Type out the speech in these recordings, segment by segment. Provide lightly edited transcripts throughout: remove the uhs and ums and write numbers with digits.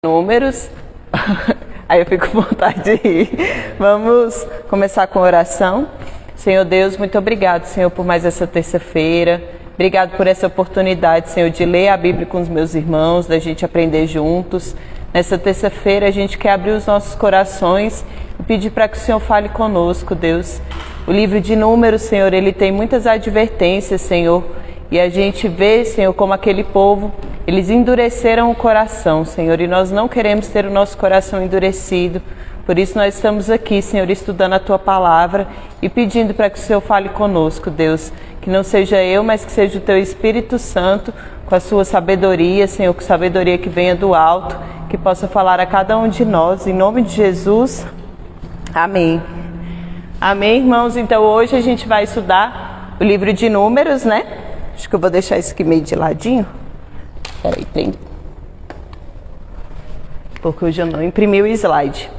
Números, aí eu fico com vontade de rir. Vamos começar com a oração. Senhor Deus, muito obrigado, Senhor, por mais essa terça-feira. Obrigado por essa oportunidade, Senhor, de ler a Bíblia com os meus irmãos, da gente aprender juntos. Nessa terça-feira a gente quer abrir os nossos corações e pedir para que o Senhor fale conosco, Deus. O livro de Números, Senhor, ele tem muitas advertências, Senhor, e a gente vê, Senhor, como aquele povo, eles endureceram o coração, Senhor, e nós não queremos ter o nosso coração endurecido. Por isso nós estamos aqui, Senhor, estudando a Tua Palavra e pedindo para que o Senhor fale conosco, Deus. Que não seja eu, mas que seja o Teu Espírito Santo, com a Sua sabedoria, Senhor, com sabedoria que venha do alto, que possa falar a cada um de nós, em nome de Jesus. Amém. Amém, irmãos? Então hoje a gente vai estudar o livro de Números, né? Acho que eu vou deixar isso aqui meio de ladinho. Peraí, tem... porque hoje eu não imprimi o slide.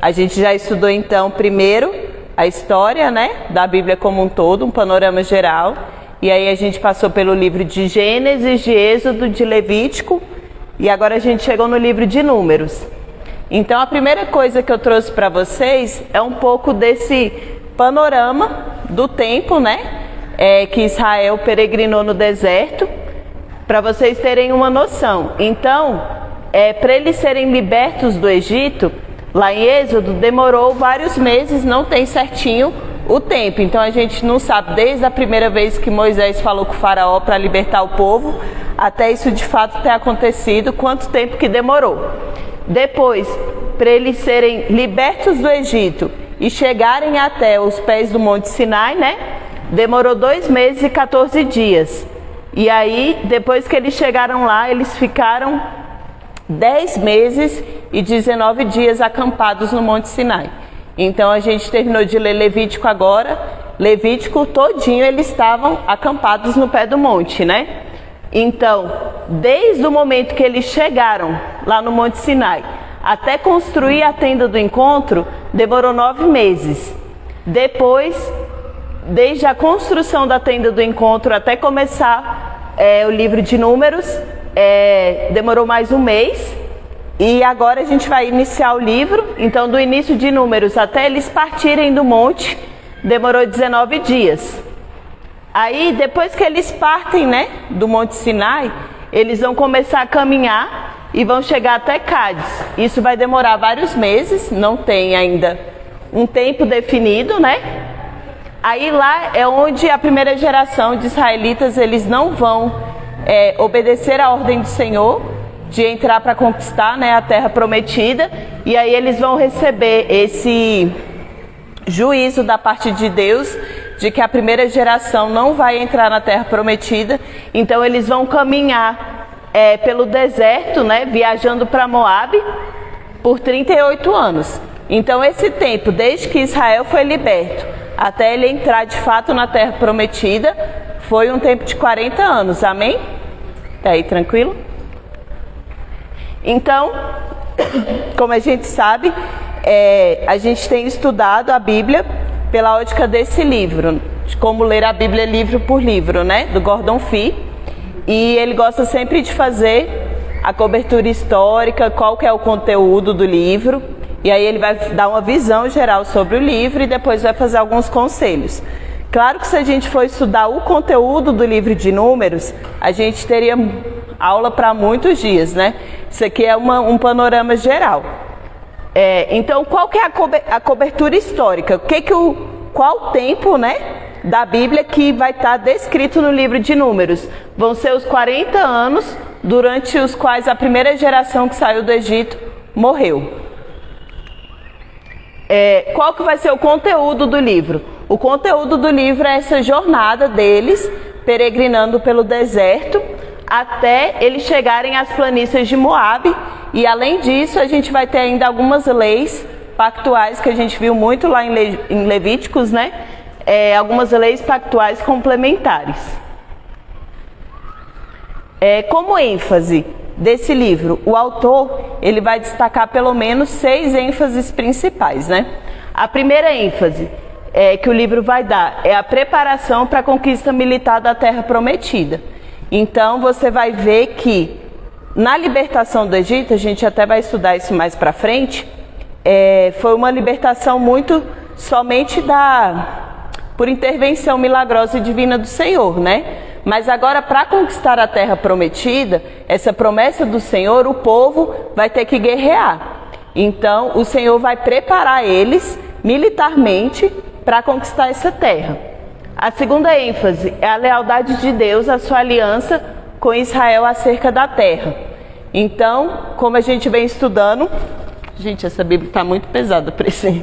A gente já estudou então primeiro a história, né, da Bíblia como um todo, um panorama geral. E aí a gente passou pelo livro de Gênesis, de Êxodo, de Levítico. E agora a gente chegou no livro de Números. Então a primeira coisa que eu trouxe para vocês é um pouco desse panorama do tempo, né, que Israel peregrinou no deserto, para vocês terem uma noção. Então, para eles serem libertos do Egito, lá em Êxodo, demorou vários meses, não tem certinho o tempo. Então a gente não sabe desde a primeira vez que Moisés falou com o faraó para libertar o povo, até isso de fato ter acontecido, quanto tempo que demorou. Depois, para eles serem libertos do Egito e chegarem até os pés do Monte Sinai, né? Demorou 2 meses e 14 dias. E aí, depois que eles chegaram lá, eles ficaram 10 meses e 19 dias acampados no Monte Sinai. Então a gente terminou de ler Levítico agora. Levítico todinho eles estavam acampados no pé do monte, né? Então, desde o momento que eles chegaram lá no Monte Sinai até construir a tenda do encontro, demorou 9 meses. Depois, desde a construção da tenda do encontro até começar o livro de Números, demorou mais 1 mês. E agora a gente vai iniciar o livro. Então, do início de Números até eles partirem do monte, demorou 19 dias. Aí, depois que eles partem, né, do Monte Sinai, eles vão começar a caminhar e vão chegar até Cádiz. Isso vai demorar vários meses, não tem ainda um tempo definido, né? Aí lá é onde a primeira geração de israelitas, eles não vão obedecer a ordem do Senhor de entrar para conquistar, né, a terra prometida. E aí eles vão receber esse juízo da parte de Deus, de que a primeira geração não vai entrar na terra prometida. Então eles vão caminhar pelo deserto, né, viajando para Moabe por 38 anos. Então esse tempo, desde que Israel foi liberto até ele entrar de fato na terra prometida, foi um tempo de 40 anos, amém? Tá aí tranquilo? Então, como a gente sabe, a gente tem estudado a Bíblia pela ótica desse livro, de como ler a Bíblia livro por livro, né, do Gordon Fee. E ele gosta sempre de fazer a cobertura histórica, qual que é o conteúdo do livro. E aí ele vai dar uma visão geral sobre o livro e depois vai fazer alguns conselhos. Claro que se a gente for estudar o conteúdo do livro de Números, a gente teria aula para muitos dias, né? Isso aqui é um panorama geral. Então, qual que é a cobertura histórica? Qual o tempo, né, da Bíblia que vai estar descrito no livro de Números? Vão ser os 40 anos durante os quais a primeira geração que saiu do Egito morreu. Qual que vai ser o conteúdo do livro? O conteúdo do livro é essa jornada deles peregrinando pelo deserto até eles chegarem às planícies de Moabe. E além disso, a gente vai ter ainda algumas leis pactuais que a gente viu muito lá em Levíticos, né? Algumas leis pactuais complementares. Como ênfase desse livro, o autor ele vai destacar pelo menos 6 ênfases principais, né? A primeira ênfase que o livro vai dar é a preparação para a conquista militar da Terra Prometida. Então você vai ver que Na libertação do Egito, a gente até vai estudar isso mais para frente, foi uma libertação muito somente por intervenção milagrosa e divina do Senhor, né? Mas agora, para conquistar a terra prometida, essa promessa do Senhor, o povo vai ter que guerrear. Então, o Senhor vai preparar eles militarmente para conquistar essa terra. A segunda ênfase é a lealdade de Deus, a sua aliança com Israel acerca da terra. Então, como a gente vem estudando... Gente, essa Bíblia está muito pesada para esse...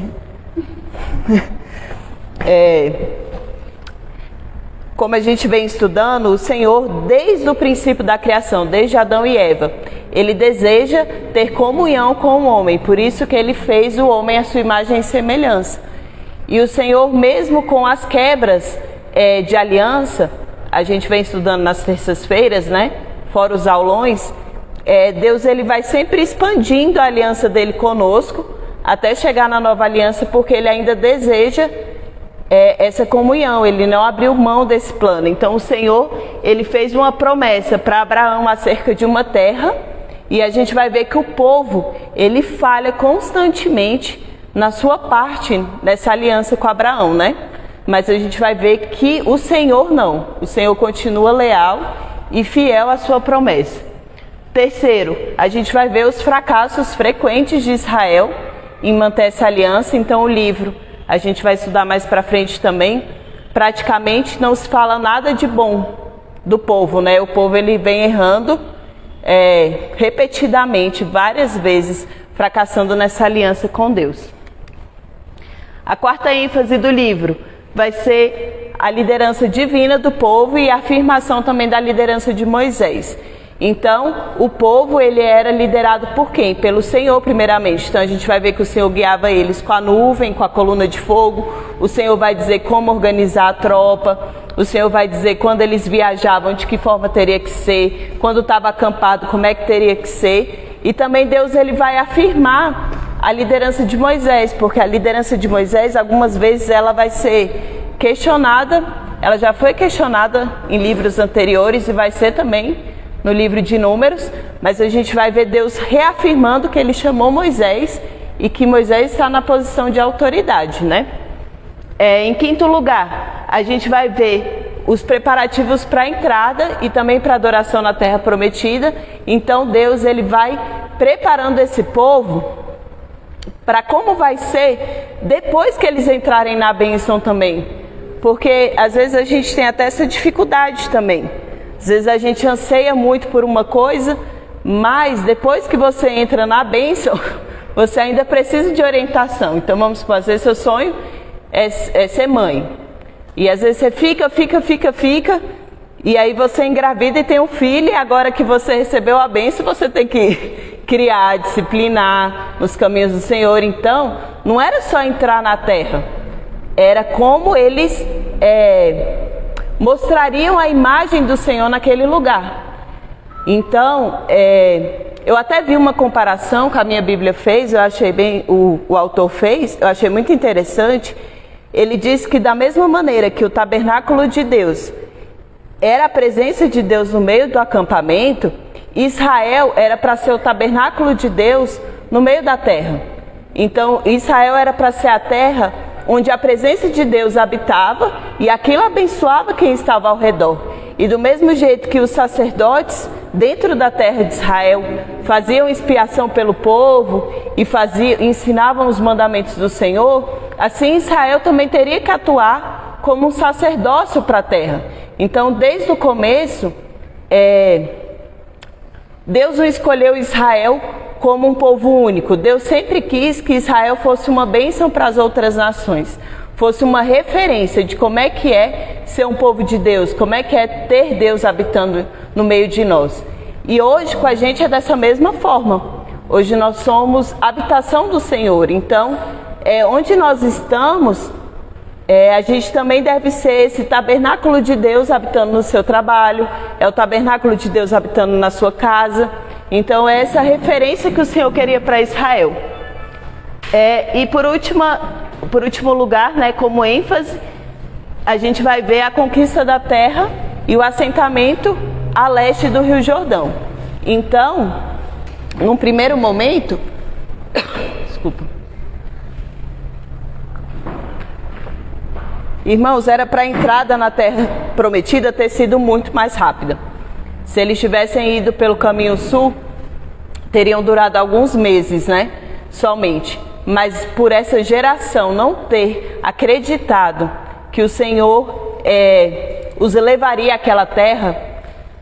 Como a gente vem estudando, o Senhor, desde o princípio da criação, desde Adão e Eva, Ele deseja ter comunhão com o homem, por isso que Ele fez o homem à sua imagem e semelhança. E o Senhor, mesmo com as quebras de aliança, a gente vem estudando nas terças-feiras, né? Fora os aulões, Deus ele vai sempre expandindo a aliança dele conosco, até chegar na nova aliança, porque Ele ainda deseja essa comunhão, Ele não abriu mão desse plano. Então o Senhor, Ele fez uma promessa para Abraão acerca de uma terra, e a gente vai ver que o povo, ele falha constantemente na sua parte nessa aliança com Abraão, né? Mas a gente vai ver que o Senhor não, o Senhor continua leal e fiel à sua promessa. Terceiro, a gente vai ver os fracassos frequentes de Israel em manter essa aliança. Então o livro, a gente vai estudar mais para frente também, praticamente não se fala nada de bom do povo, né? O povo ele vem errando repetidamente, várias vezes, fracassando nessa aliança com Deus. A quarta ênfase do livro vai ser a liderança divina do povo e a afirmação também da liderança de Moisés. Então, o povo, ele era liderado por quem? Pelo Senhor, primeiramente. Então, a gente vai ver que o Senhor guiava eles com a nuvem, com a coluna de fogo. O Senhor vai dizer como organizar a tropa. O Senhor vai dizer quando eles viajavam, de que forma teria que ser. Quando estava acampado, como é que teria que ser. E também Deus, ele vai afirmar a liderança de Moisés, porque a liderança de Moisés, algumas vezes, ela vai ser questionada. Ela já foi questionada em livros anteriores e vai ser também no livro de Números, mas a gente vai ver Deus reafirmando que Ele chamou Moisés e que Moisés está na posição de autoridade, né? Em quinto lugar, a gente vai ver os preparativos para a entrada e também para a adoração na Terra Prometida. Então Deus ele vai preparando esse povo para como vai ser depois que eles entrarem na bênção também. Porque às vezes a gente tem até essa dificuldade também. Às vezes a gente anseia muito por uma coisa, mas depois que você entra na bênção, você ainda precisa de orientação. Então vamos supor, às vezes seu sonho é ser mãe. E às vezes você fica, e aí você engravida e tem um filho, e agora que você recebeu a bênção, você tem que criar, disciplinar nos caminhos do Senhor. Então, não era só entrar na terra, era como eles mostrariam a imagem do Senhor naquele lugar. Então, eu até vi uma comparação que a minha Bíblia fez, eu achei bem, o autor fez, eu achei muito interessante. Ele disse que da mesma maneira que o tabernáculo de Deus era a presença de Deus no meio do acampamento, Israel era para ser o tabernáculo de Deus no meio da terra. Então, Israel era para ser a terra onde a presença de Deus habitava e aquilo abençoava quem estava ao redor. E do mesmo jeito que os sacerdotes dentro da terra de Israel faziam expiação pelo povo e ensinavam os mandamentos do Senhor, assim Israel também teria que atuar como um sacerdócio para a terra. Então, desde o começo, Deus não escolheu Israel como um povo único. Deus sempre quis que Israel fosse uma bênção para as outras nações, fosse uma referência de como é que é ser um povo de Deus, como é que é ter Deus habitando no meio de nós. E hoje com a gente é dessa mesma forma. Hoje nós somos habitação do Senhor. Então, onde nós estamos, a gente também deve ser esse tabernáculo de Deus habitando no seu trabalho, é o tabernáculo de Deus habitando na sua casa. Então é essa referência que o Senhor queria para Israel. E por último lugar, né, como ênfase, a gente vai ver a conquista da terra e o assentamento a leste do Rio Jordão. Então, num primeiro momento, desculpa. Irmãos, era para a entrada na terra prometida ter sido muito mais rápida. Se eles tivessem ido pelo caminho sul, teriam durado alguns meses, né? Somente. Mas por essa geração não ter acreditado que o Senhor os levaria àquela terra,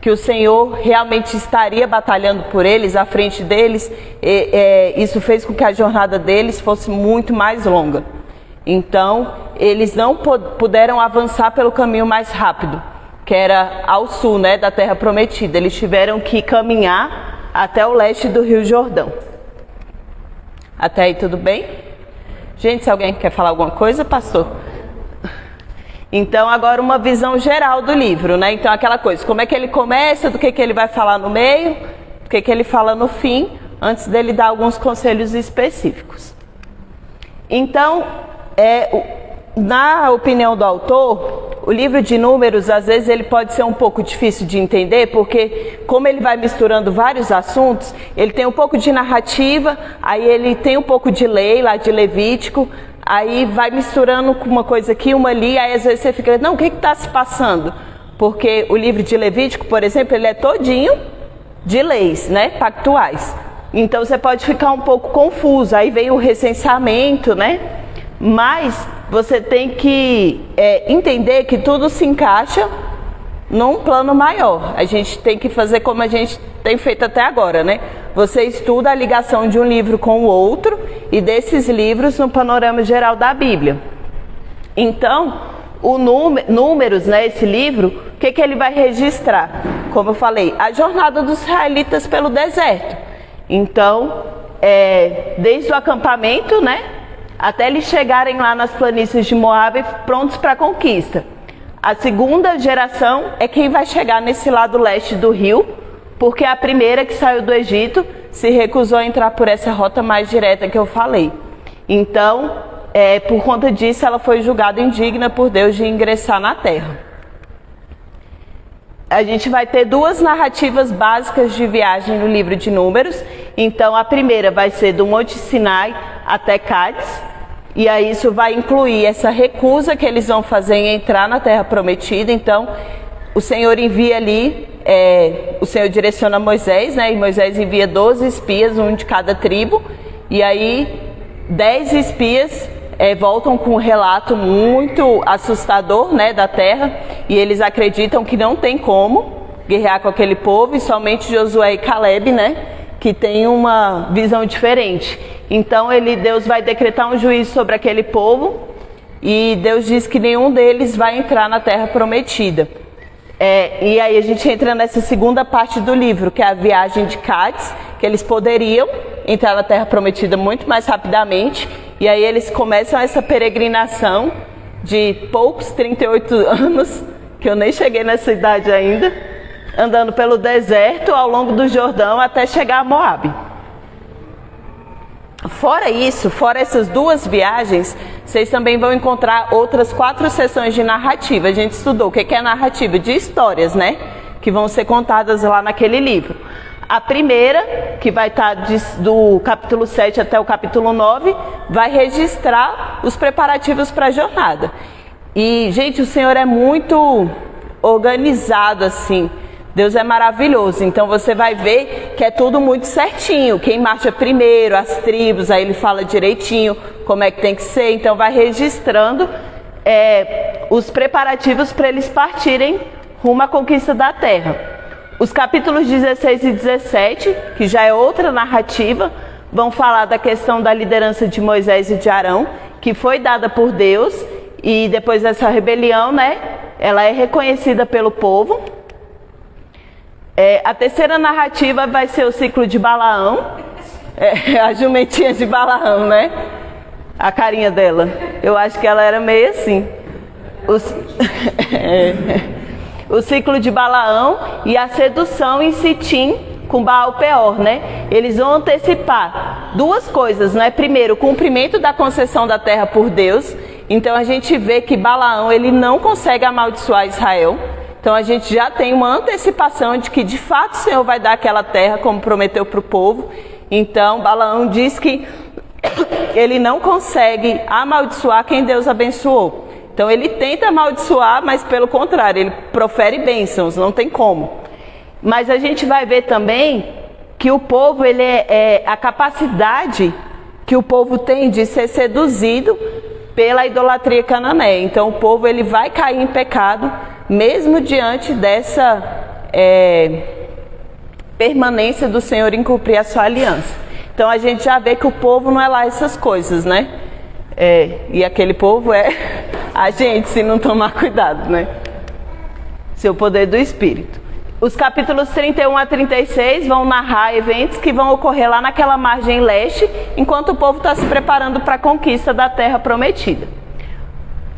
que o Senhor realmente estaria batalhando por eles, à frente deles, isso fez com que a jornada deles fosse muito mais longa. Então, eles não puderam avançar pelo caminho mais rápido, que era ao sul, né, da terra prometida. Eles tiveram que caminhar até o leste do Rio Jordão. Até aí tudo bem? Gente, se alguém quer falar alguma coisa, pastor? Então, agora uma visão geral do livro, né? Então, aquela coisa, como é que ele começa, do que ele vai falar no meio, do que ele fala no fim, antes dele dar alguns conselhos específicos. Então, na opinião do autor, o livro de Números, às vezes, ele pode ser um pouco difícil de entender, porque como ele vai misturando vários assuntos, ele tem um pouco de narrativa, aí ele tem um pouco de lei, lá de Levítico, aí vai misturando com uma coisa aqui, uma ali, aí às vezes você fica, não, o que está se passando? Porque o livro de Levítico, por exemplo, ele é todinho de leis, né, pactuais. Então você pode ficar um pouco confuso, aí vem o recenseamento, né? Mas você tem que entender que tudo se encaixa num plano maior. A gente tem que fazer como a gente tem feito até agora, né? Você estuda a ligação de um livro com o outro e desses livros no panorama geral da Bíblia. Então, o Números, né, esse livro, o que ele vai registrar? Como eu falei, a jornada dos israelitas pelo deserto. Então, desde o acampamento, né, até eles chegarem lá nas planícies de Moabe prontos para a conquista. A segunda geração é quem vai chegar nesse lado leste do rio, porque a primeira que saiu do Egito se recusou a entrar por essa rota mais direta que eu falei. Então, por conta disso, ela foi julgada indigna por Deus de ingressar na terra. A gente vai ter duas narrativas básicas de viagem no livro de Números. Então, a primeira vai ser do Monte Sinai até Cádiz. E aí isso vai incluir essa recusa que eles vão fazer em entrar na terra prometida. Então, o Senhor envia ali, o Senhor direciona Moisés, né? E Moisés envia 12 espias, um de cada tribo. E aí, 10 espias voltam com um relato muito assustador, né, da terra, e eles acreditam que não tem como guerrear com aquele povo, e somente Josué e Caleb, né, que tem uma visão diferente. Então Deus vai decretar um juízo sobre aquele povo, e Deus diz que nenhum deles vai entrar na terra prometida. E aí a gente entra nessa segunda parte do livro, que é a viagem de Cádiz, que eles poderiam entrar na terra prometida muito mais rapidamente. E aí eles começam essa peregrinação de poucos 38 anos, que eu nem cheguei nessa idade ainda, andando pelo deserto ao longo do Jordão até chegar a Moabe. Fora isso, fora essas duas viagens, vocês também vão encontrar outras 4 sessões de narrativa. A gente estudou o que é narrativa, de histórias, né? Que vão ser contadas lá naquele livro. A primeira, que vai estar do capítulo 7 até o capítulo 9, vai registrar os preparativos para a jornada. E, gente, o Senhor é muito organizado, assim. Deus é maravilhoso. Então, você vai ver que é tudo muito certinho. Quem marcha primeiro, as tribos, aí ele fala direitinho como é que tem que ser. Então, vai registrando os preparativos para eles partirem rumo à conquista da terra. Os capítulos 16 e 17, que já é outra narrativa, vão falar da questão da liderança de Moisés e de Arão, que foi dada por Deus, e depois dessa rebelião, né, ela é reconhecida pelo povo. A terceira narrativa vai ser o ciclo de Balaão, a jumentinha de Balaão, né? A carinha dela. Eu acho que ela era meio assim. O ciclo de Balaão e a sedução em Sitim com Baal-Peor, né? Eles vão antecipar duas coisas, né? Primeiro, o cumprimento da concessão da terra por Deus. Então a gente vê que Balaão, ele não consegue amaldiçoar Israel. Então Então a gente já tem uma antecipação de que de fato o Senhor vai dar aquela terra como prometeu para o povo. Então Balaão diz que ele não consegue amaldiçoar quem Deus abençoou. Então ele tenta amaldiçoar, mas pelo contrário, ele profere bênçãos, não tem como. Mas a gente vai ver também que o povo, ele a capacidade que o povo tem de ser seduzido pela idolatria cananeia. Então o povo, ele vai cair em pecado, mesmo diante dessa permanência do Senhor em cumprir a sua aliança. Então a gente já vê que o povo não é lá essas coisas, né? E aquele povo é a gente, se não tomar cuidado, né? Seu poder do Espírito. Os capítulos 31 a 36 vão narrar eventos que vão ocorrer lá naquela margem leste, enquanto o povo está se preparando para a conquista da terra prometida.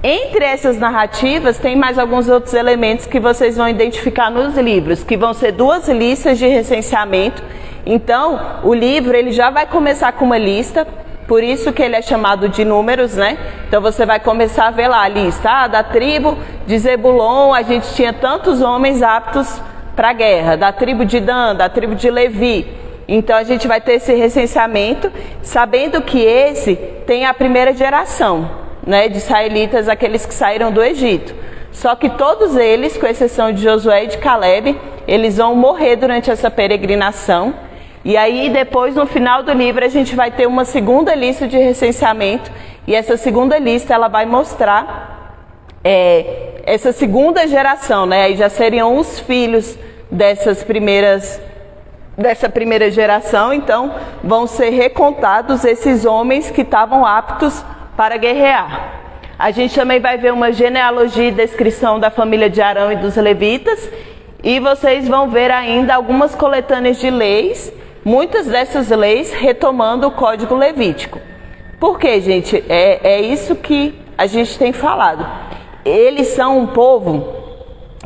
Entre essas narrativas, tem mais alguns outros elementos que vocês vão identificar nos livros, que vão ser 2 listas de recenseamento. Então, o livro ele já vai começar com uma lista, por isso que ele é chamado de números, né? Então você vai começar a ver lá a lista. Da tribo de Zebulon, a gente tinha tantos homens aptos para a guerra. Da tribo de Dan, da tribo de Levi. Então a gente vai ter esse recenseamento, sabendo que esse tem a primeira geração, né, de israelitas, aqueles que saíram do Egito. Só que todos eles, com exceção de Josué e de Caleb, eles vão morrer durante essa peregrinação. E aí depois, no final do livro, a gente vai ter uma segunda lista de recenseamento. E essa segunda lista, ela vai mostrar essa segunda geração, né? Aí já seriam os filhos dessa primeira geração. Então vão ser recontados esses homens que estavam aptos para guerrear. A gente também vai ver uma genealogia e descrição da família de Arão e dos levitas. E vocês vão ver ainda algumas coletâneas de leis, muitas dessas leis retomando o Código Levítico. Por quê, gente? É isso que a gente tem falado. Eles são um povo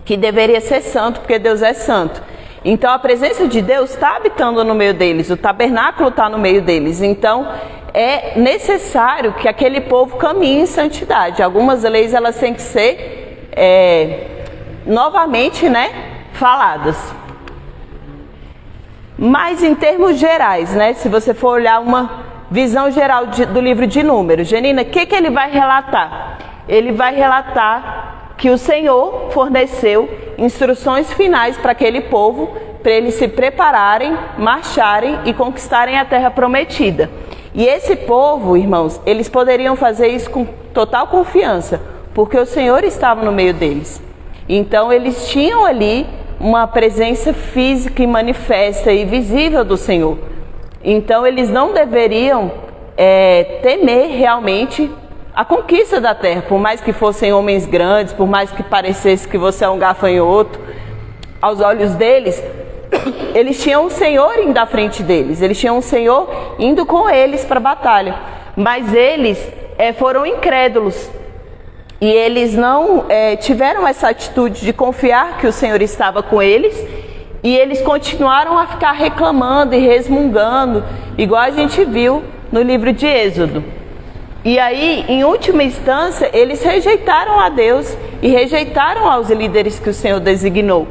que deveria ser santo, porque Deus é santo. Então a presença de Deus está habitando no meio deles, o tabernáculo está no meio deles. Então é necessário que aquele povo caminhe em santidade. Algumas leis elas têm que ser novamente, né, faladas. Mas em termos gerais, né, se você for olhar uma visão geral do livro de Números, Janina, o que ele vai relatar? Ele vai relatar que o Senhor forneceu instruções finais para aquele povo, para eles se prepararem, marcharem e conquistarem a terra prometida. E esse povo, irmãos, eles poderiam fazer isso com total confiança, porque o Senhor estava no meio deles. Então eles tinham ali uma presença física e manifesta e visível do Senhor. Então eles não deveriam temer realmente a conquista da terra, por mais que fossem homens grandes, por mais que parecesse que você é um gafanhoto, aos olhos deles, eles tinham um Senhor indo à frente deles, eles tinham um Senhor indo com eles para a batalha, mas eles foram incrédulos e eles não tiveram essa atitude de confiar que o Senhor estava com eles, e eles continuaram a ficar reclamando e resmungando, igual a gente viu no livro de Êxodo. E aí, em última instância, eles rejeitaram a Deus e rejeitaram aos líderes que o Senhor designou.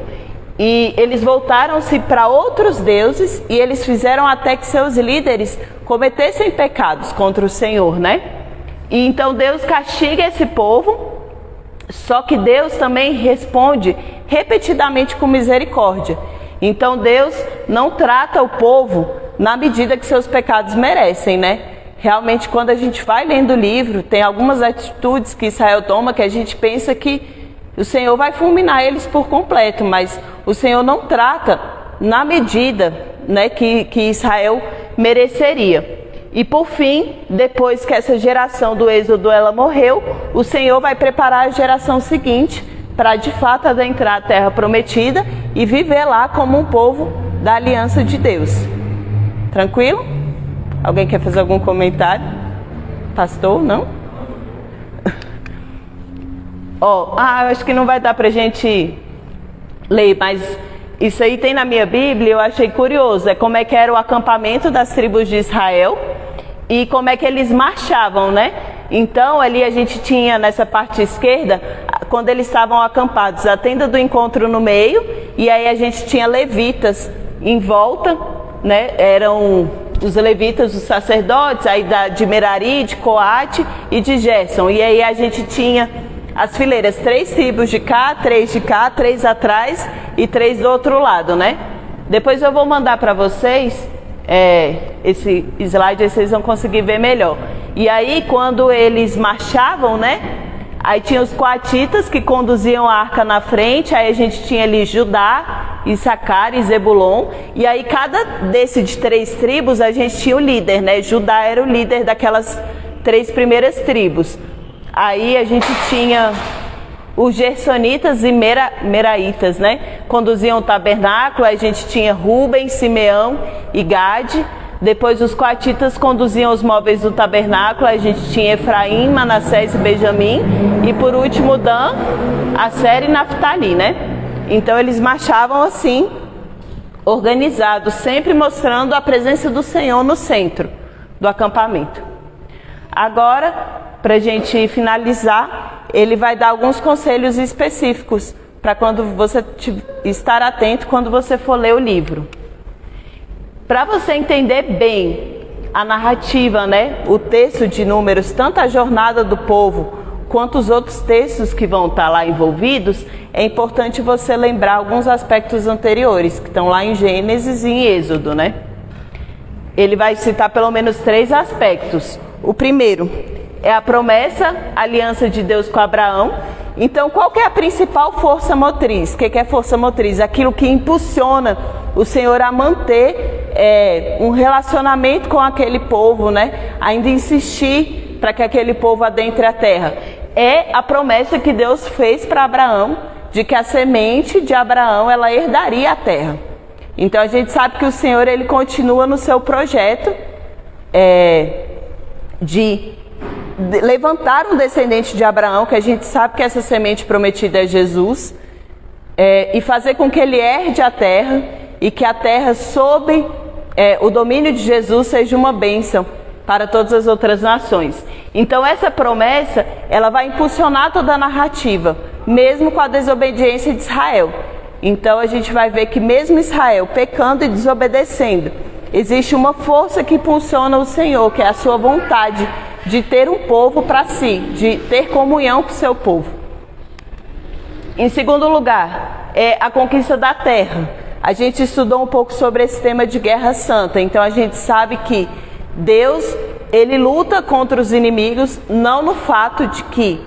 E eles voltaram-se para outros deuses e eles fizeram até que seus líderes cometessem pecados contra o Senhor, né? E então Deus castiga esse povo, só que Deus também responde repetidamente com misericórdia. Então Deus não trata o povo na medida que seus pecados merecem, né? Realmente, quando a gente vai lendo o livro, tem algumas atitudes que Israel toma que a gente pensa que o Senhor vai fulminar eles por completo, mas o Senhor não trata na medida, né, que Israel mereceria. E por fim, depois que essa geração do Êxodo ela morreu, o Senhor vai preparar a geração seguinte para de fato adentrar a terra prometida e viver lá como um povo da aliança de Deus. Tranquilo? Alguém quer fazer algum comentário? Pastor, não? Eu acho que não vai dar pra gente ler, mas isso aí tem na minha Bíblia, eu achei curioso. É como é que era o acampamento das tribos de Israel e como é que eles marchavam, né? Então ali a gente tinha nessa parte esquerda quando eles estavam acampados, a tenda do encontro no meio, e aí a gente tinha levitas em volta, né? Eram os levitas, os sacerdotes, aí de Merari, de Coate e de Gerson. E aí a gente tinha as fileiras, 3 tribos de cá, 3 atrás e 3 do outro lado, né? Depois eu vou mandar para vocês esse slide, aí vocês vão conseguir ver melhor. E aí quando eles marchavam, né? Aí tinha os coatitas que conduziam a arca na frente, aí a gente tinha ali Judá, Issacar e Zebulon, e aí cada desse de 3 tribos a gente tinha o líder, né? Judá era o líder daquelas 3 primeiras tribos. Aí a gente tinha os gersonitas e meraitas, né? Conduziam o tabernáculo, aí a gente tinha Ruben, Simeão e Gade. Depois os coatitas conduziam os móveis do tabernáculo, a gente tinha Efraim, Manassés e Benjamim, e por último Dan, Asser e Naftali, né? Então eles marchavam assim, organizados, sempre mostrando a presença do Senhor no centro do acampamento. Agora, para a gente finalizar, ele vai dar alguns conselhos específicos para quando você estar atento quando você for ler o livro. Para você entender bem a narrativa, né, o texto de Números, tanto a jornada do povo quanto os outros textos que vão estar lá envolvidos, é importante você lembrar alguns aspectos anteriores, que estão lá em Gênesis e em Êxodo, né? Ele vai citar pelo menos 3 aspectos. O primeiro é a promessa, a aliança de Deus com Abraão. Então, qual que é a principal força motriz? O que é força motriz? Aquilo que impulsiona o Senhor a manter um relacionamento com aquele povo, né? Ainda insistir para que aquele povo adentre a terra. É a promessa que Deus fez para Abraão, de que a semente de Abraão, ela herdaria a terra. Então, a gente sabe que o Senhor, ele continua no seu projeto de levantar um descendente de Abraão, que a gente sabe que essa semente prometida é Jesus, e fazer com que ele herde a terra, e que a terra sob o domínio de Jesus seja uma bênção para todas as outras nações. Então essa promessa, ela vai impulsionar toda a narrativa, mesmo com a desobediência de Israel. Então a gente vai ver que mesmo Israel pecando e desobedecendo, existe uma força que impulsiona o Senhor, que é a sua vontade de ter um povo para si, de ter comunhão com o seu povo. Em segundo lugar, é a conquista da terra. A gente estudou um pouco sobre esse tema de guerra santa, então a gente sabe que Deus, ele luta contra os inimigos, não no fato de que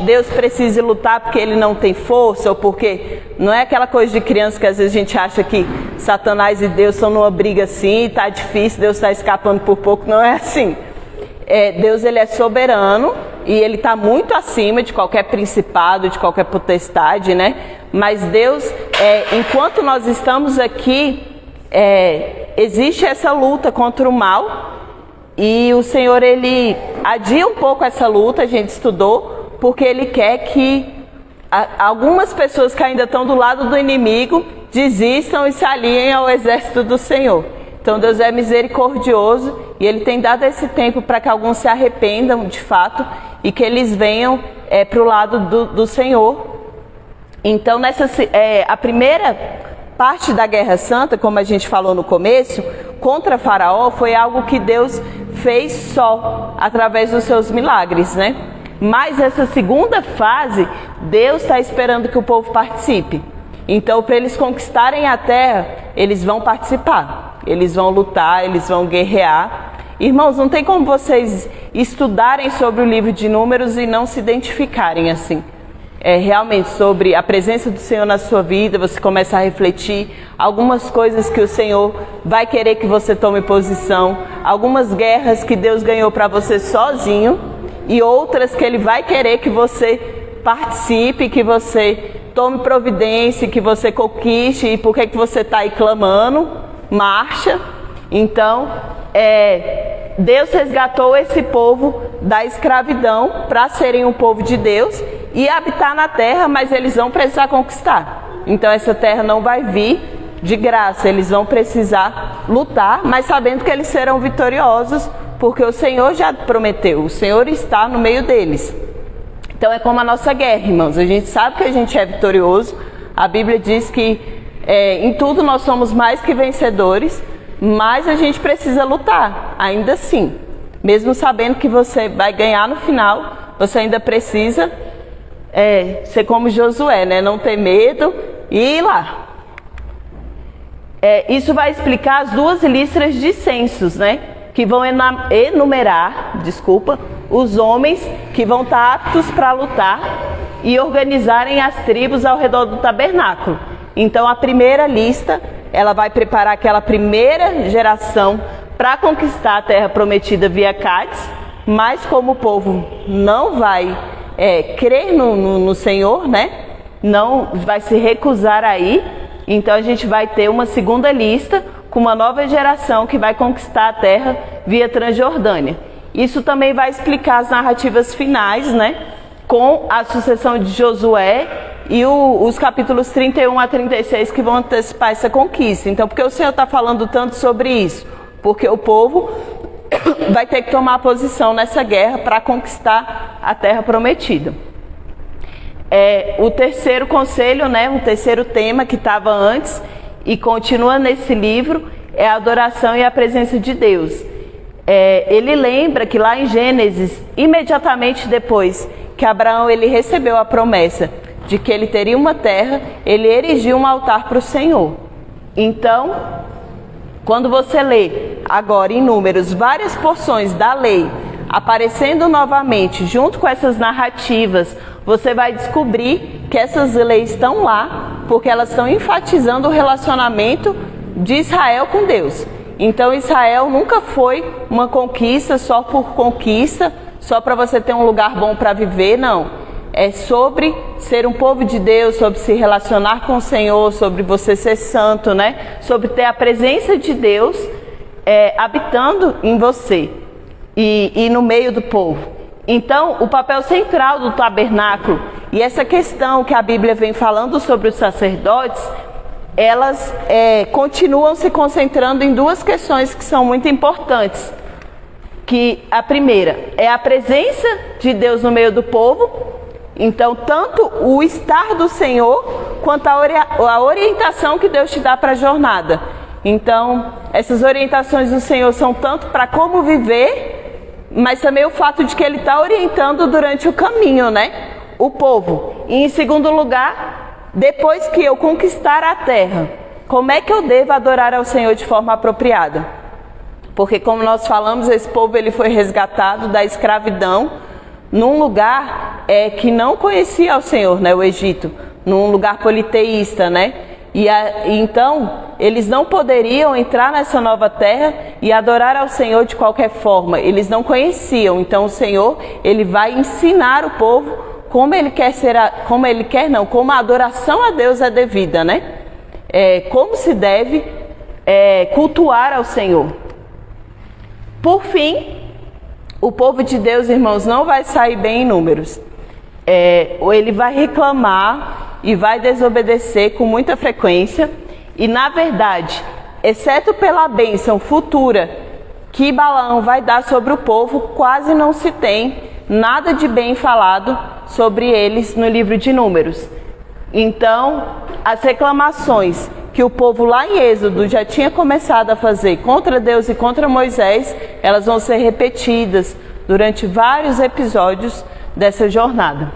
Deus precise lutar porque ele não tem força, ou porque não é aquela coisa de criança que às vezes a gente acha que Satanás e Deus estão numa briga assim, tá difícil, Deus está escapando por pouco. Não é assim. Deus, ele é soberano e ele está muito acima de qualquer principado, de qualquer potestade, né? Mas Deus, enquanto nós estamos aqui, existe essa luta contra o mal. E o Senhor, ele adia um pouco essa luta, a gente estudou, porque ele quer que algumas pessoas que ainda estão do lado do inimigo desistam e se aliem ao exército do Senhor. Então Deus é misericordioso e ele tem dado esse tempo para que alguns se arrependam de fato e que eles venham para o lado do Senhor. Então a primeira parte da Guerra Santa, como a gente falou no começo, contra Faraó, foi algo que Deus fez só através dos seus milagres, né? Mas essa segunda fase, Deus está esperando que o povo participe. Então, para eles conquistarem a terra, eles vão participar, eles vão lutar, eles vão guerrear. Irmãos, não tem como vocês estudarem sobre o livro de Números e não se identificarem assim. Realmente sobre a presença do Senhor na sua vida, você começa a refletir algumas coisas que o Senhor vai querer que você tome posição, algumas guerras que Deus ganhou para você sozinho e outras que Ele vai querer que você participe, que você tome providência, que você conquiste. E por que você está aí clamando? Marcha. Então, Deus resgatou esse povo da escravidão para serem um povo de Deus e habitar na terra, mas eles vão precisar conquistar. Então essa terra não vai vir de graça, eles vão precisar lutar, mas sabendo que eles serão vitoriosos, porque o Senhor já prometeu, o Senhor está no meio deles. Então é como a nossa guerra, irmãos. A gente sabe que a gente é vitorioso. A Bíblia diz que em tudo nós somos mais que vencedores, mas a gente precisa lutar, ainda assim. Mesmo sabendo que você vai ganhar no final, você ainda precisa ser como Josué, né? Não ter medo e ir lá. Isso vai explicar as 2 listas de censos, né? Que vão enumerar, os homens que vão estar aptos para lutar e organizarem as tribos ao redor do tabernáculo. Então a primeira lista, ela vai preparar aquela primeira geração para conquistar a terra prometida via Cádiz, mas como o povo não vai crer no Senhor, né? Não vai se recusar a ir, então a gente vai ter uma segunda lista com uma nova geração que vai conquistar a terra via Transjordânia. Isso também vai explicar as narrativas finais, né? Com a sucessão de Josué e os capítulos 31 a 36 que vão antecipar essa conquista. Então, por que o Senhor está falando tanto sobre isso? Porque o povo vai ter que tomar posição nessa guerra para conquistar a terra prometida. O terceiro conselho, né, o terceiro tema que estava antes e continua nesse livro, é a adoração e a presença de Deus. Ele lembra que lá em Gênesis, imediatamente depois que Abraão ele recebeu a promessa de que ele teria uma terra, ele erigiu um altar para o Senhor. Então, quando você lê agora em Números várias porções da lei aparecendo novamente junto com essas narrativas, você vai descobrir que essas leis estão lá porque elas estão enfatizando o relacionamento de Israel com Deus. Então Israel nunca foi uma conquista só por conquista, só para você ter um lugar bom para viver, não. É sobre ser um povo de Deus, sobre se relacionar com o Senhor, sobre você ser santo, né? Sobre ter a presença de Deus habitando em você e no meio do povo. Então, o papel central do tabernáculo e essa questão que a Bíblia vem falando sobre os sacerdotes, elas continuam se concentrando em 2 questões que são muito importantes. Que a primeira é a presença de Deus no meio do povo. Então, tanto o estar do Senhor, quanto a orientação que Deus te dá para a jornada. Então, essas orientações do Senhor são tanto para como viver, mas também o fato de que Ele está orientando durante o caminho, né? O povo. E em segundo lugar, depois que eu conquistar a terra, como é que eu devo adorar ao Senhor de forma apropriada? Porque, como nós falamos, esse povo ele foi resgatado da escravidão num lugar que não conhecia o Senhor, né, o Egito, num lugar politeísta, né? Então, eles não poderiam entrar nessa nova terra e adorar ao Senhor de qualquer forma. Eles não conheciam. Então, o Senhor, ele vai ensinar o povo como a adoração a Deus é devida, né? Como se deve cultuar ao Senhor. Por fim, o povo de Deus, irmãos, não vai sair bem em Números. Ele vai reclamar e vai desobedecer com muita frequência. E, na verdade, exceto pela bênção futura que Balaão vai dar sobre o povo, quase não se tem nada de bem falado sobre eles no livro de Números. Então, as reclamações que o povo lá em Êxodo já tinha começado a fazer contra Deus e contra Moisés, elas vão ser repetidas durante vários episódios dessa jornada.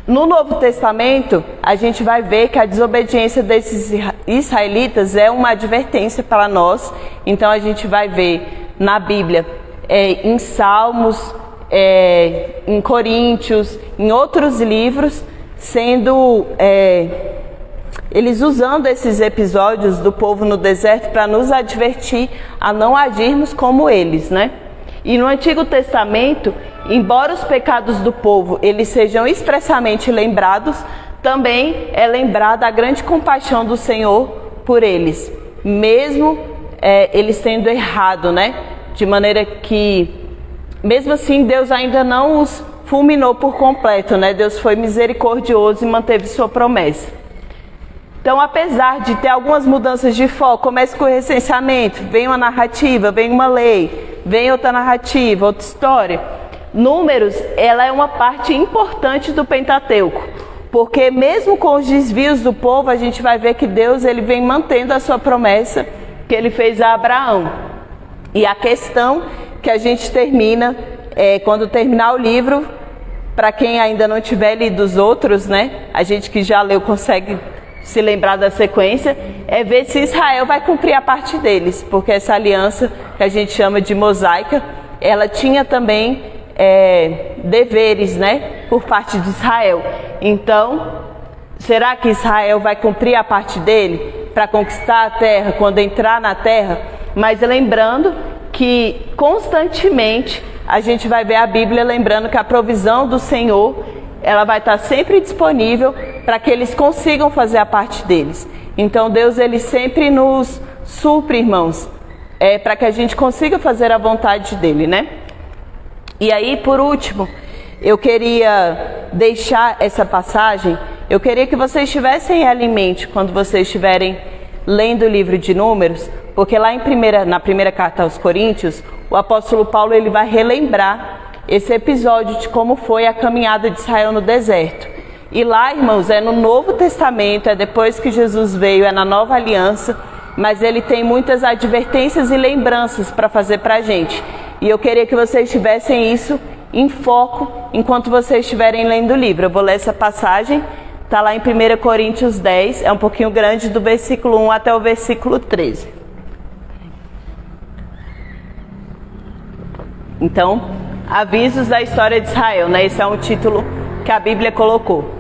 No Novo Testamento, a gente vai ver que a desobediência desses israelitas é uma advertência para nós. Então a gente vai ver na Bíblia, em Salmos, em Coríntios, em outros livros, sendo eles usando esses episódios do povo no deserto para nos advertir a não agirmos como eles, né? E no Antigo Testamento, embora os pecados do povo eles sejam expressamente lembrados, também é lembrada a grande compaixão do Senhor por eles, mesmo eles tendo errado, né? De maneira que, mesmo assim, Deus ainda não os fulminou por completo, né? Deus foi misericordioso e manteve sua promessa. Então, apesar de ter algumas mudanças de foco, começa com o recenseamento, vem uma narrativa, vem uma lei, vem outra narrativa, outra história, Números, ela é uma parte importante do Pentateuco, porque mesmo com os desvios do povo, a gente vai ver que Deus ele vem mantendo a sua promessa que ele fez a Abraão. E a questão que a gente termina, quando terminar o livro, para quem ainda não tiver lido os outros, né? A gente que já leu consegue se lembrar da sequência, é ver se Israel vai cumprir a parte deles, porque essa aliança que a gente chama de mosaica, ela tinha também deveres, né? Por parte de Israel. Então, será que Israel vai cumprir a parte dele para conquistar a terra, quando entrar na terra? Mas lembrando que constantemente a gente vai ver a Bíblia lembrando que a provisão do Senhor, ela vai estar sempre disponível para que eles consigam fazer a parte deles. Então Deus ele sempre nos supre, irmãos, para que a gente consiga fazer a vontade dele, né? E aí, por último, eu queria deixar essa passagem, eu queria que vocês tivessem ela em mente quando vocês estiverem lendo o livro de Números, porque lá na primeira carta aos Coríntios, o apóstolo Paulo ele vai relembrar esse episódio de como foi a caminhada de Israel no deserto. E lá, irmãos, é no Novo Testamento, é depois que Jesus veio, é na Nova Aliança, mas ele tem muitas advertências e lembranças para fazer para a gente. E eu queria que vocês tivessem isso em foco enquanto vocês estiverem lendo o livro. Eu vou ler essa passagem, está lá em 1 Coríntios 10, é um pouquinho grande, do versículo 1 até o versículo 13. Então, avisos da história de Israel, né? Esse é um título que a Bíblia colocou.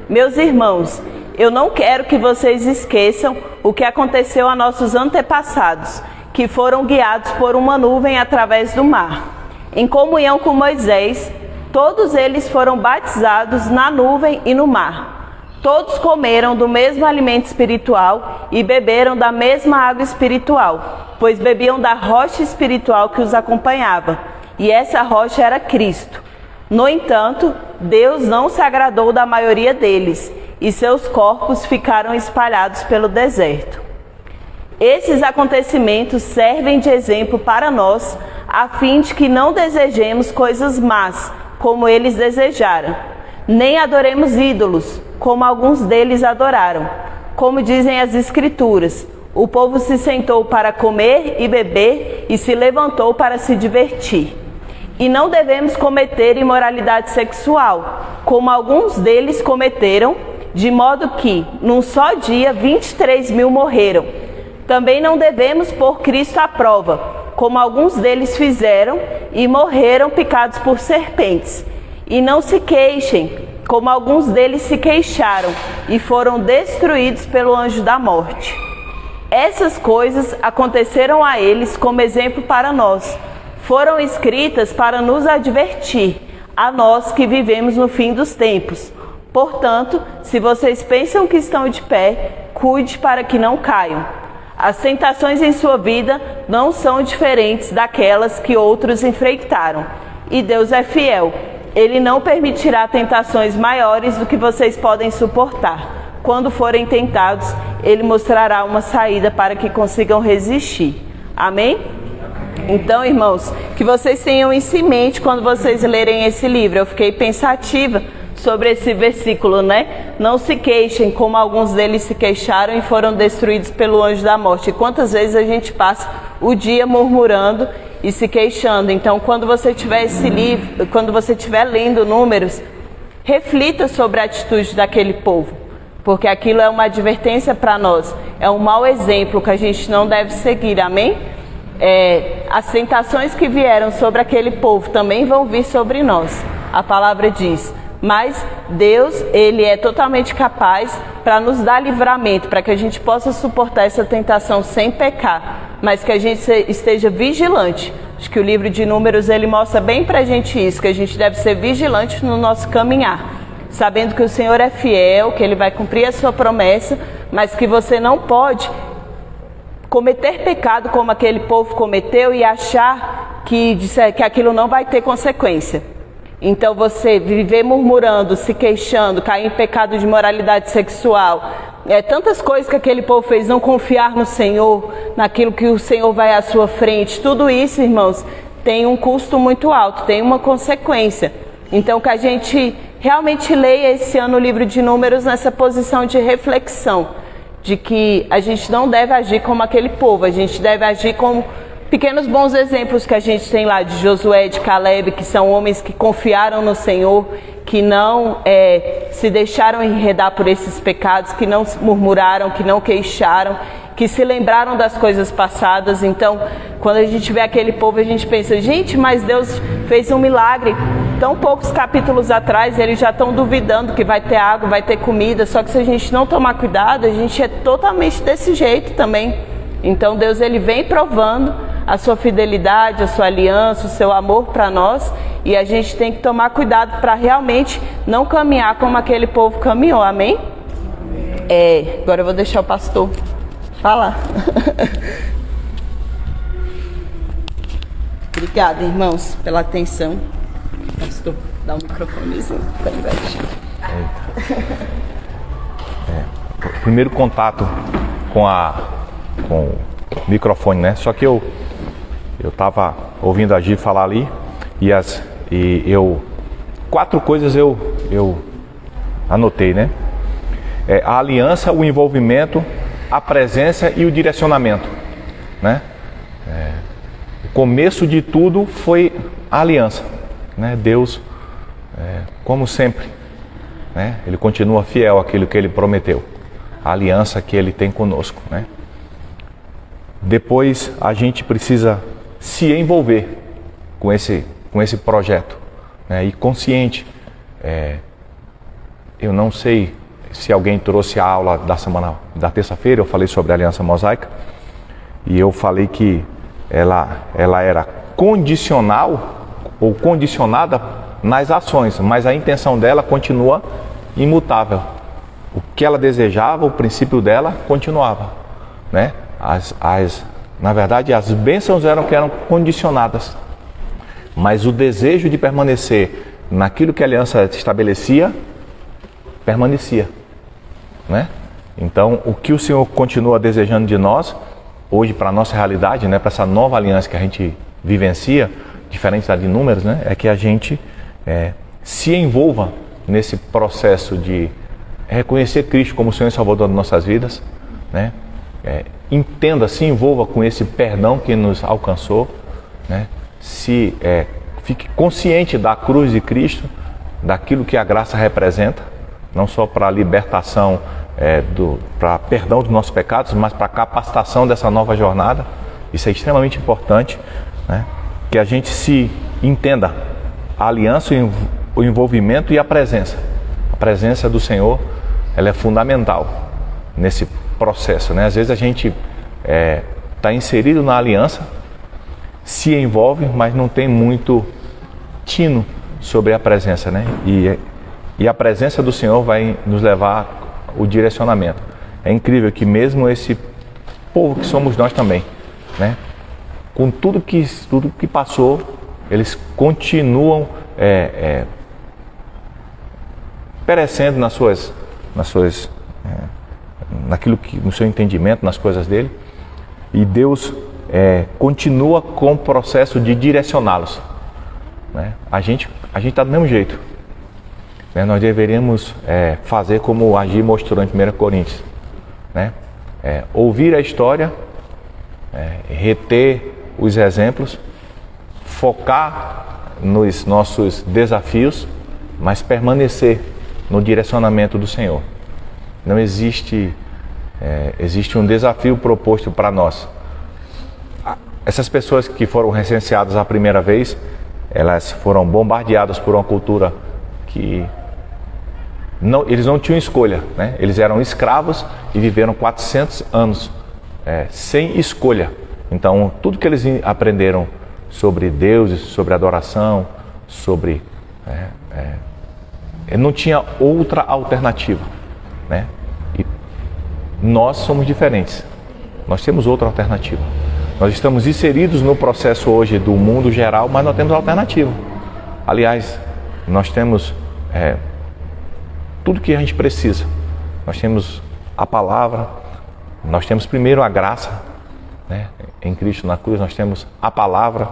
Meus irmãos, eu não quero que vocês esqueçam o que aconteceu a nossos antepassados, que foram guiados por uma nuvem através do mar. Em comunhão com Moisés, todos eles foram batizados na nuvem e no mar. Todos comeram do mesmo alimento espiritual e beberam da mesma água espiritual, pois bebiam da rocha espiritual que os acompanhava, e essa rocha era Cristo. No entanto, Deus não se agradou da maioria deles, e seus corpos ficaram espalhados pelo deserto. Esses acontecimentos servem de exemplo para nós, a fim de que não desejemos coisas más, como eles desejaram, nem adoremos ídolos, como alguns deles adoraram. Como dizem as Escrituras, o povo se sentou para comer e beber e se levantou para se divertir. E não devemos cometer imoralidade sexual, como alguns deles cometeram, de modo que, num só dia, 23.000 morreram. Também não devemos pôr Cristo à prova, como alguns deles fizeram e morreram picados por serpentes. E não se queixem, como alguns deles se queixaram e foram destruídos pelo anjo da morte. Essas coisas aconteceram a eles como exemplo para nós. Foram escritas para nos advertir, a nós que vivemos no fim dos tempos. Portanto, se vocês pensam que estão de pé, cuide para que não caiam. As tentações em sua vida não são diferentes daquelas que outros enfrentaram. E Deus é fiel. Ele não permitirá tentações maiores do que vocês podem suportar. Quando forem tentados, Ele mostrará uma saída para que consigam resistir. Amém? Então, irmãos, que vocês tenham isso em mente quando vocês lerem esse livro. Eu fiquei pensativa sobre esse versículo, né? Não se queixem, como alguns deles se queixaram e foram destruídos pelo anjo da morte. E quantas vezes a gente passa o dia murmurando e se queixando. Então, quando você tiver esse livro, quando você estiver lendo Números, reflita sobre a atitude daquele povo, porque aquilo é uma advertência para nós, é um mau exemplo que a gente não deve seguir, amém? As tentações que vieram sobre aquele povo também vão vir sobre nós. A palavra diz, mas Deus, Ele é totalmente capaz para nos dar livramento, para que a gente possa suportar essa tentação sem pecar, mas que a gente esteja vigilante. Acho que o livro de Números, ele mostra bem para a gente isso, que a gente deve ser vigilante no nosso caminhar, sabendo que o Senhor é fiel, que Ele vai cumprir a sua promessa, mas que você não pode cometer pecado como aquele povo cometeu e achar que aquilo não vai ter consequência. Então você viver murmurando, se queixando, cair em pecado de moralidade sexual, tantas coisas que aquele povo fez, não confiar no Senhor, naquilo que o Senhor vai à sua frente, tudo isso, irmãos, tem um custo muito alto, tem uma consequência. Então, que a gente realmente leia esse ano o livro de Números nessa posição de reflexão, de que a gente não deve agir como aquele povo, a gente deve agir como pequenos bons exemplos que a gente tem lá de Josué, de Caleb, que são homens que confiaram no Senhor, que não se deixaram enredar por esses pecados, que não murmuraram, que não queixaram, que se lembraram das coisas passadas. Então, quando a gente vê aquele povo, a gente pensa, gente, mas Deus fez um milagre. Tão poucos capítulos atrás, eles já estão duvidando que vai ter água, vai ter comida. Só que se a gente não tomar cuidado, a gente é totalmente desse jeito também. Então, Deus, ele vem provando a sua fidelidade, a sua aliança, o seu amor para nós. E a gente tem que tomar cuidado para realmente não caminhar como aquele povo caminhou. Amém? Agora eu vou deixar o pastor falar. Obrigada, irmãos, pela atenção. Pastor, dá um microfonezinho para ele. O primeiro contato com o microfone, né? Só que eu estava ouvindo a Gi falar ali quatro coisas eu anotei, né? A aliança, o envolvimento, a presença e o direcionamento, né? O começo de tudo foi a aliança, né? Deus, como sempre, né? Ele continua fiel àquilo que ele prometeu, a aliança que ele tem conosco, né? Depois a gente precisa se envolver com esse projeto, né? E consciente. Eu não sei se alguém trouxe a aula da terça-feira, eu falei sobre a Aliança Mosaica, e eu falei que ela era condicional ou condicionada nas ações, mas a intenção dela continua imutável. O que ela desejava, o princípio dela continuava, né? Na verdade, as bênçãos eram condicionadas, mas o desejo de permanecer naquilo que a aliança estabelecia, permanecia, né? Então, o que o Senhor continua desejando de nós, hoje para a nossa realidade, né, para essa nova aliança que a gente vivencia, diferente da de Números, né, é que a gente se envolva nesse processo de reconhecer Cristo como o Senhor e Salvador das nossas vidas, né? Entenda, se envolva com esse perdão que nos alcançou, né? Fique consciente da cruz de Cristo, daquilo que a graça representa, não só para a libertação, para perdão dos nossos pecados, mas para a capacitação dessa nova jornada. Isso é extremamente importante, né? Que a gente se entenda a aliança, o envolvimento e a presença. A presença do Senhor, ela é fundamental nesse processo, né? Às vezes a gente está inserido na aliança, se envolve, mas não tem muito tino sobre a presença, né? E a presença do Senhor vai nos levar ao direcionamento. É incrível que mesmo esse povo que somos nós também, né? Com tudo que passou, eles continuam perecendo no seu entendimento, nas coisas dele, e Deus continua com o processo de direcioná-los, né? A gente está do mesmo jeito, né? Nós deveríamos fazer como a Gi mostrou em 1 Coríntios, né? Ouvir a história, reter os exemplos, focar nos nossos desafios, mas permanecer no direcionamento do Senhor. Não existe um desafio proposto para nós. Essas pessoas que foram recenseadas a primeira vez, elas foram bombardeadas por uma cultura que eles não tinham escolha, né? Eles eram escravos e viveram 400 anos sem escolha. Então, tudo que eles aprenderam sobre Deus, sobre adoração, não tinha outra alternativa, né? E nós somos diferentes. Nós temos outra alternativa. Nós estamos inseridos no processo hoje do mundo geral, mas nós temos alternativa. Aliás, nós temos tudo que a gente precisa. Nós temos a palavra, nós temos primeiro a graça, né? Em Cristo na cruz, nós temos a palavra,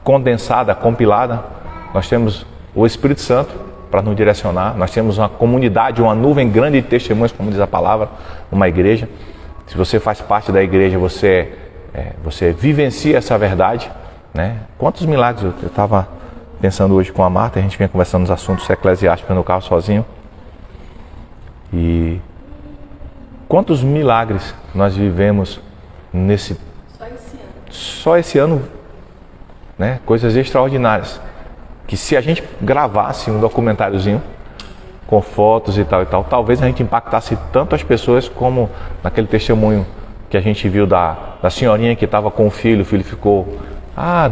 condensada, compilada. Nós temos o Espírito Santo para nos direcionar. Nós temos uma comunidade, uma nuvem grande de testemunhas, como diz a palavra, uma igreja. Se você faz parte da igreja, você vivencia essa verdade, né? Quantos milagres, eu estava pensando hoje com a Marta, a gente vinha conversando nos assuntos eclesiásticos no carro sozinho. E quantos milagres nós vivemos só esse ano, né? Coisas extraordinárias. Que se a gente gravasse um documentáriozinho com fotos e tal, talvez a gente impactasse tanto as pessoas como naquele testemunho que a gente viu da senhorinha que estava com o filho ficou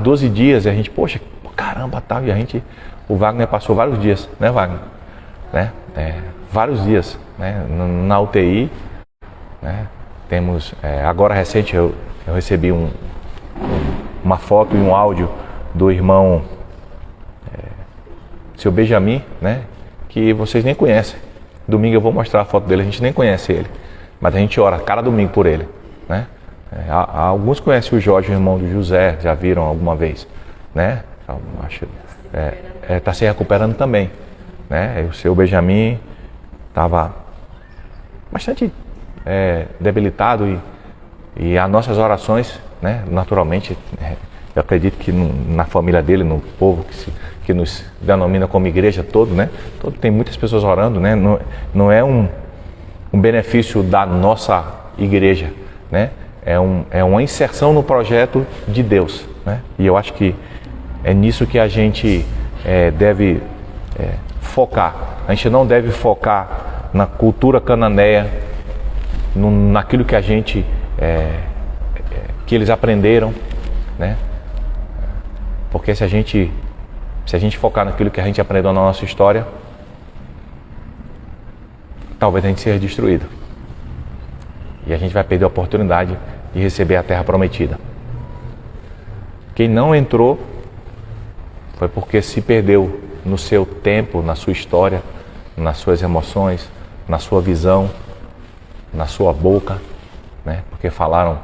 12 dias, e a gente, poxa, caramba, tal, e o Wagner passou vários dias, né, Wagner? Né? Vários dias, né? Na UTI, né? Temos, agora recente eu recebi uma foto e um áudio do irmão seu Benjamin, né? Que vocês nem conhecem. Domingo eu vou mostrar a foto dele, a gente nem conhece ele, mas a gente ora cada domingo por ele, né? Alguns conhecem o Jorge, o irmão do José, já viram alguma vez, né? Acho, tá se recuperando também, né? O seu Benjamin estava bastante debilitado e as nossas orações, né? Naturalmente, eu acredito que na família dele, no povo que nos denomina como igreja todo, né? Tem muitas pessoas orando, né? Não é um benefício da nossa igreja, né? É uma inserção no projeto de Deus, né? E eu acho que é nisso que a gente deve focar. A gente não deve focar na cultura cananeia, naquilo que que eles aprenderam, né? Porque se a gente focar naquilo que a gente aprendeu na nossa história, talvez a gente seja destruído. E a gente vai perder a oportunidade de receber a terra prometida. Quem não entrou foi porque se perdeu no seu tempo, na sua história, nas suas emoções, na sua visão, na sua boca, né? Porque falaram,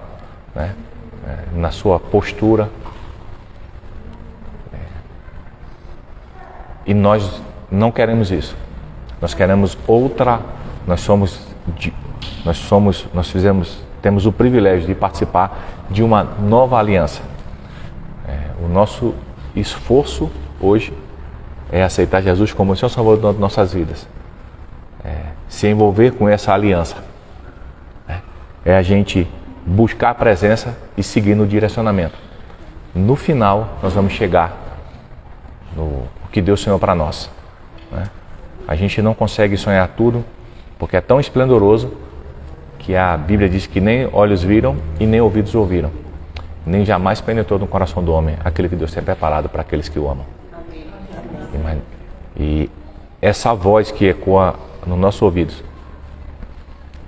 né? Na sua postura. E nós não queremos isso. Nós queremos outra. Temos o privilégio de participar de uma nova aliança. O nosso esforço hoje é aceitar Jesus como o Senhor Salvador de nossas vidas. Se envolver com essa aliança. É a gente buscar a presença e seguir no direcionamento. No final, nós vamos chegar no que Deus sonhou para nós, né? A gente não consegue sonhar tudo, porque é tão esplendoroso que a Bíblia diz que nem olhos viram e nem ouvidos ouviram, nem jamais penetrou no coração do homem aquele que Deus tem preparado para aqueles que o amam. E essa voz que ecoa nos nossos ouvidos,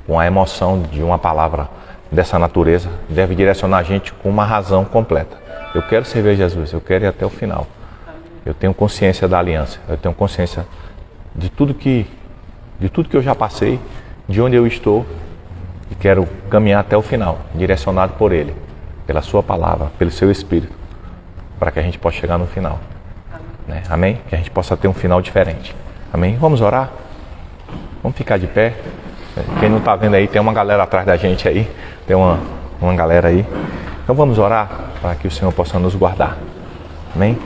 com a emoção de uma palavra dessa natureza, deve direcionar a gente com uma razão completa. Eu quero servir a Jesus, eu quero ir até o final. Eu tenho consciência da aliança, eu tenho consciência de tudo que eu já passei, de onde eu estou, e quero caminhar até o final, direcionado por Ele, pela Sua palavra, pelo Seu Espírito, para que a gente possa chegar no final. Né? Amém? Que a gente possa ter um final diferente. Amém? Vamos orar? Vamos ficar de pé. Quem não está vendo aí, tem uma galera atrás da gente aí, tem uma galera aí. Então vamos orar para que o Senhor possa nos guardar. Amém?